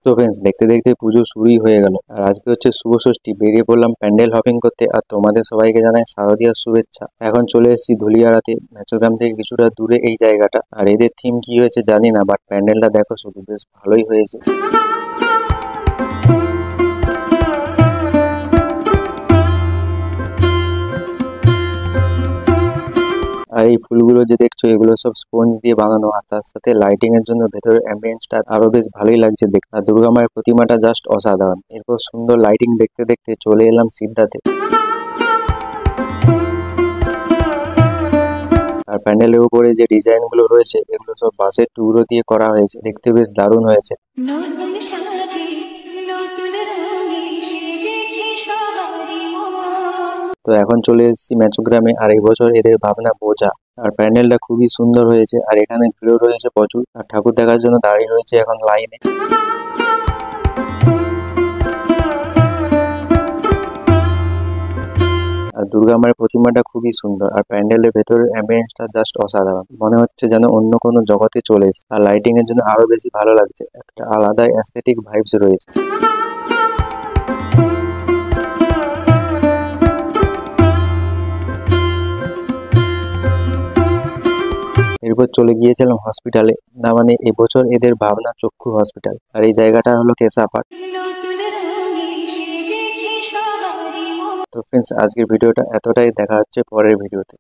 তো ফ্রেন্ডস, দেখতে দেখতে পুজো শুরুই হয়ে গেল। আর আজকে হচ্ছে শুভ ষষ্ঠী। বেরিয়ে পড়লাম প্যান্ডেল হপিং করতে। আর তোমাদের সবাইকে জানাই শারদীয়ার শুভেচ্ছা। এখন চলে এসেছি ধুলিয়াড়াতে, মেচোগ্রাম থেকে কিছুটা দূরে এই জায়গাটা। আর এদের থিম কি হয়েছে জানি না, বাট প্যান্ডেলটা দেখো শুধু, বেশ ভালোই হয়েছে। আর এই ফুলগুলো যে দেখছো, এগুলো সব স্পঞ্জ দিয়ে বানানো। আর তার সাথে লাইটিং এর জন্য ভেতরের অ্যাম্বিয়েন্সটা আরো বেশ ভালোই লাগছে দেখতে। আর দুর্গা মায়ের প্রতিমাটা জাস্ট অসাধারণ। এরপর সুন্দর লাইটিং দেখতে দেখতে চলে এলাম সিদ্ধাতে। আর প্যান্ডেলের উপরে যে ডিজাইন গুলো রয়েছে, এগুলো সব বাঁশের টুকরো দিয়ে করা হয়েছে, দেখতে বেশ দারুণ হয়েছে। তো এখন চলে এসেছি মেচোগ্রামে। আর এই বছর এদের ভাবনা বোঝা। আর প্যান্ডেলটা খুবই সুন্দর হয়েছে। আর এখানে ভিড়ও রয়েছে প্রচুর। আর ঠাকুর দেখার জন্য দাঁড়িয়ে রয়েছে এখন লাইনে। আর দুর্গা মায়ের প্রতিমাটা খুবই সুন্দর। আর প্যান্ডেলের ভেতরের অ্যাম্বিয়েন্সটা জাস্ট অসাধারণ, মনে হচ্ছে যেন অন্য কোনো জগতে চলে এসেছে। আর লাইটিং এর জন্য আরো বেশি ভালো লাগছে, একটা আলাদা অ্যাস্থেটিক ভাইবস রয়েছে। এরপর চলে গিয়েছিলাম হসপিটালে। না মানে এবছর এদের ভাবনা চক্ষু হসপিটাল। আর এই জায়গাটা হলো কেশাপাট। তো ফ্রেন্ডস, আজকের ভিডিওটা এতটাই। দেখা হচ্ছে পরের ভিডিওতে।